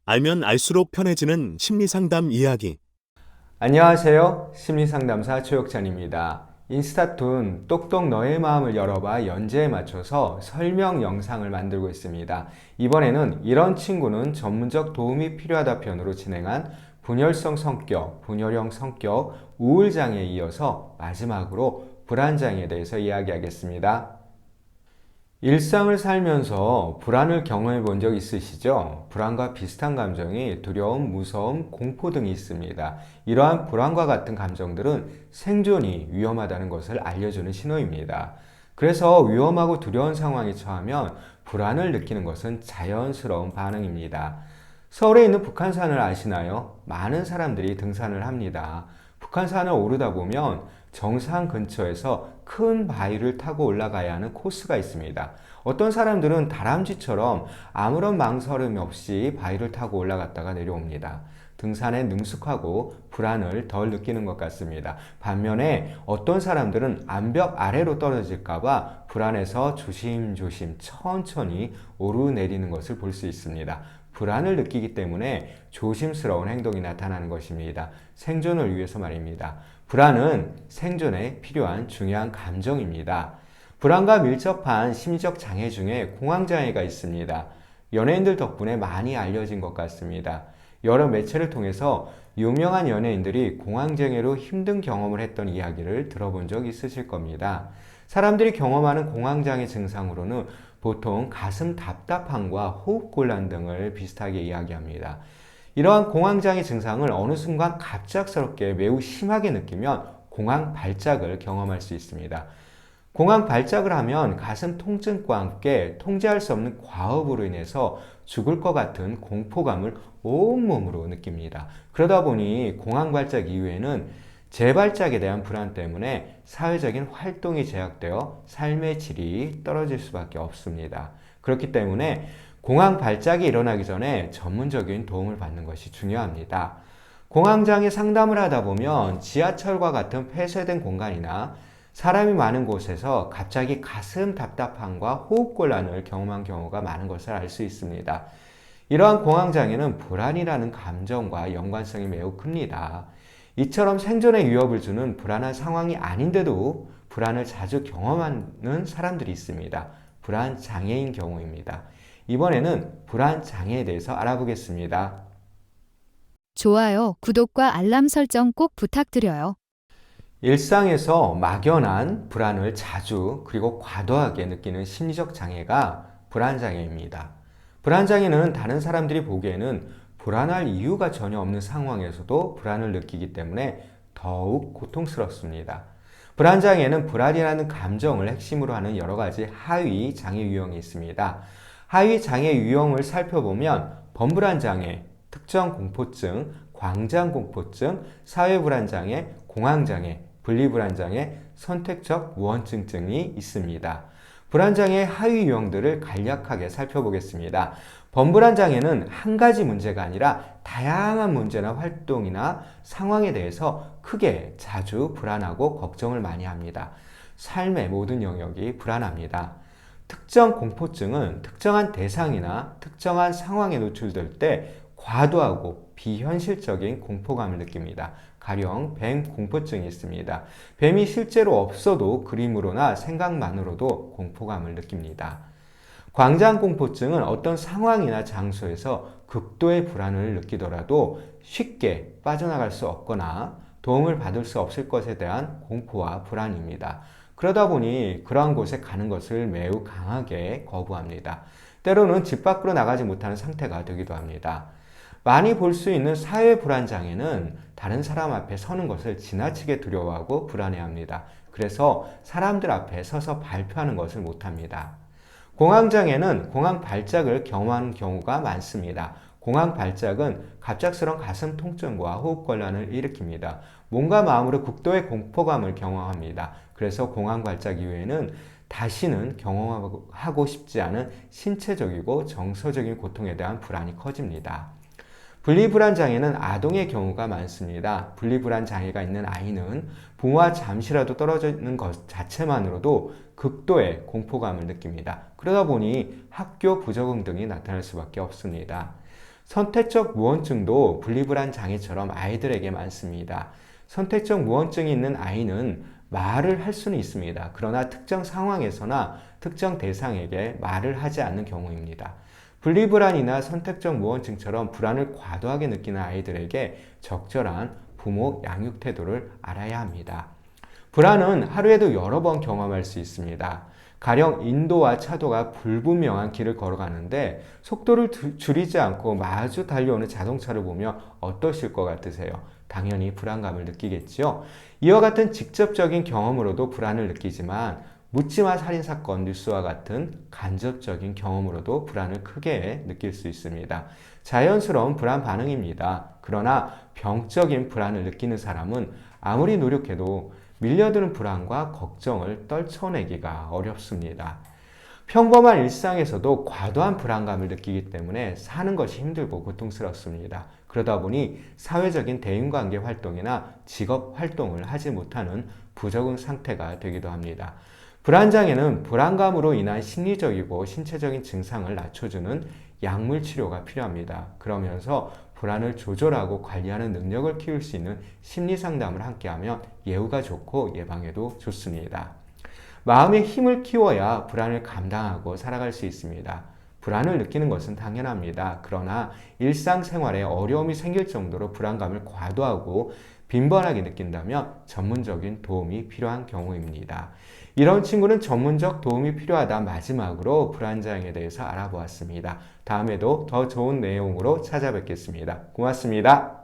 알면 알수록 편해지는 심리상담 이야기. 안녕하세요. 심리상담사 최혁찬입니다. 인스타툰 똑똑 너의 마음을 열어봐 연재에 맞춰서 설명 영상을 만들고 있습니다. 이번에는 이런 친구는 전문적 도움이 필요하다 편으로 진행한 분열성 성격, 분열형 성격, 우울장애에 이어서 마지막으로 불안장애에 대해서 이야기하겠습니다. 일상을 살면서 불안을 경험해 본 적 있으시죠? 불안과 비슷한 감정이 두려움, 무서움, 공포 등이 있습니다. 이러한 불안과 같은 감정들은 생존이 위험하다는 것을 알려주는 신호입니다. 그래서 위험하고 두려운 상황에 처하면 불안을 느끼는 것은 자연스러운 반응입니다. 서울에 있는 북한산을 아시나요? 많은 사람들이 등산을 합니다. 북한산을 오르다 보면 정상 근처에서 큰 바위를 타고 올라가야 하는 코스가 있습니다. 어떤 사람들은 다람쥐처럼 아무런 망설임 없이 바위를 타고 올라갔다가 내려옵니다. 등산에 능숙하고 불안을 덜 느끼는 것 같습니다. 반면에 어떤 사람들은 암벽 아래로 떨어질까봐 불안해서 조심조심 천천히 오르내리는 것을 볼 수 있습니다. 불안을 느끼기 때문에 조심스러운 행동이 나타나는 것입니다. 생존을 위해서 말입니다. 불안은 생존에 필요한 중요한 감정입니다. 불안과 밀접한 심리적 장애 중에 공황장애가 있습니다. 연예인들 덕분에 많이 알려진 것 같습니다. 여러 매체를 통해서 유명한 연예인들이 공황장애로 힘든 경험을 했던 이야기를 들어본 적 있으실 겁니다. 사람들이 경험하는 공황장애 증상으로는 보통 가슴 답답함과 호흡곤란 등을 비슷하게 이야기합니다. 이러한 공황장애 증상을 어느 순간 갑작스럽게 매우 심하게 느끼면 공황 발작을 경험할 수 있습니다. 공황 발작을 하면 가슴 통증과 함께 통제할 수 없는 과업으로 인해서 죽을 것 같은 공포감을 온몸으로 느낍니다. 그러다 보니 공황 발작 이후에는 재발작에 대한 불안 때문에 사회적인 활동이 제약되어 삶의 질이 떨어질 수밖에 없습니다. 그렇기 때문에 공황 발작이 일어나기 전에 전문적인 도움을 받는 것이 중요합니다. 공황장애 상담을 하다 보면 지하철과 같은 폐쇄된 공간이나 사람이 많은 곳에서 갑자기 가슴 답답함과 호흡곤란을 경험한 경우가 많은 것을 알 수 있습니다. 이러한 공황장애는 불안이라는 감정과 연관성이 매우 큽니다. 이처럼 생존에 위협을 주는 불안한 상황이 아닌데도 불안을 자주 경험하는 사람들이 있습니다. 불안 장애인 경우입니다. 이번에는 불안 장애에 대해서 알아보겠습니다. 좋아요, 구독과 알람 설정 꼭 부탁드려요. 일상에서 막연한 불안을 자주 그리고 과도하게 느끼는 심리적 장애가 불안장애입니다. 불안장애는 다른 사람들이 보기에는 불안할 이유가 전혀 없는 상황에서도 불안을 느끼기 때문에 더욱 고통스럽습니다. 불안장애는 불안이라는 감정을 핵심으로 하는 여러 가지 하위 장애 유형이 있습니다. 하위 장애 유형을 살펴보면 범불안장애, 특정 공포증, 광장공포증, 사회불안장애, 공황장애, 분리불안장애, 선택적 무언증 등이 있습니다. 불안장애의 하위 유형들을 간략하게 살펴보겠습니다. 범불안장애는 한 가지 문제가 아니라 다양한 문제나 활동이나 상황에 대해서 크게 자주 불안하고 걱정을 많이 합니다. 삶의 모든 영역이 불안합니다. 특정 공포증은 특정한 대상이나 특정한 상황에 노출될 때 과도하고 비현실적인 공포감을 느낍니다. 가령 뱀 공포증이 있습니다. 뱀이 실제로 없어도 그림으로나 생각만으로도 공포감을 느낍니다. 광장공포증은 어떤 상황이나 장소에서 극도의 불안을 느끼더라도 쉽게 빠져나갈 수 없거나 도움을 받을 수 없을 것에 대한 공포와 불안입니다. 그러다 보니 그러한 곳에 가는 것을 매우 강하게 거부합니다. 때로는 집 밖으로 나가지 못하는 상태가 되기도 합니다. 많이 볼 수 있는 사회 불안 장애는 다른 사람 앞에 서는 것을 지나치게 두려워하고 불안해합니다. 그래서 사람들 앞에 서서 발표하는 것을 못합니다. 공황장애는 공황 발작을 경험하는 경우가 많습니다. 공황 발작은 갑작스러운 가슴 통증과 호흡곤란을 일으킵니다. 몸과 마음으로 극도의 공포감을 경험합니다. 그래서 공황 발작 이후에는 다시는 경험하고 싶지 않은 신체적이고 정서적인 고통에 대한 불안이 커집니다. 분리불안 장애는 아동의 경우가 많습니다. 분리불안 장애가 있는 아이는 부모와 잠시라도 떨어지는 것 자체만으로도 극도의 공포감을 느낍니다. 그러다 보니 학교 부적응 등이 나타날 수밖에 없습니다. 선택적 무언증도 분리불안 장애처럼 아이들에게 많습니다. 선택적 무언증이 있는 아이는 말을 할 수는 있습니다. 그러나 특정 상황에서나 특정 대상에게 말을 하지 않는 경우입니다. 분리불안이나 선택적 무언증처럼 불안을 과도하게 느끼는 아이들에게 적절한 부모 양육 태도를 알아야 합니다. 불안은 하루에도 여러 번 경험할 수 있습니다. 가령 인도와 차도가 불분명한 길을 걸어가는데 속도를 줄이지 않고 마주 달려오는 자동차를 보며 어떠실 것 같으세요? 당연히 불안감을 느끼겠지요. 이와 같은 직접적인 경험으로도 불안을 느끼지만 묻지마 살인사건 뉴스와 같은 간접적인 경험으로도 불안을 크게 느낄 수 있습니다. 자연스러운 불안 반응입니다. 그러나 병적인 불안을 느끼는 사람은 아무리 노력해도 밀려드는 불안과 걱정을 떨쳐내기가 어렵습니다. 평범한 일상에서도 과도한 불안감을 느끼기 때문에 사는 것이 힘들고 고통스럽습니다. 그러다 보니 사회적인 대인관계 활동이나 직업 활동을 하지 못하는 부적응 상태가 되기도 합니다. 불안장애는 불안감으로 인한 심리적이고 신체적인 증상을 낮춰주는 약물 치료가 필요합니다. 그러면서 불안을 조절하고 관리하는 능력을 키울 수 있는 심리 상담을 함께하면 예후가 좋고 예방에도 좋습니다. 마음의 힘을 키워야 불안을 감당하고 살아갈 수 있습니다. 불안을 느끼는 것은 당연합니다. 그러나 일상생활에 어려움이 생길 정도로 불안감을 과도하고 빈번하게 느낀다면 전문적인 도움이 필요한 경우입니다. 이런 친구는 전문적 도움이 필요하다. 마지막으로 불안장애에 대해서 알아보았습니다. 다음에도 더 좋은 내용으로 찾아뵙겠습니다. 고맙습니다.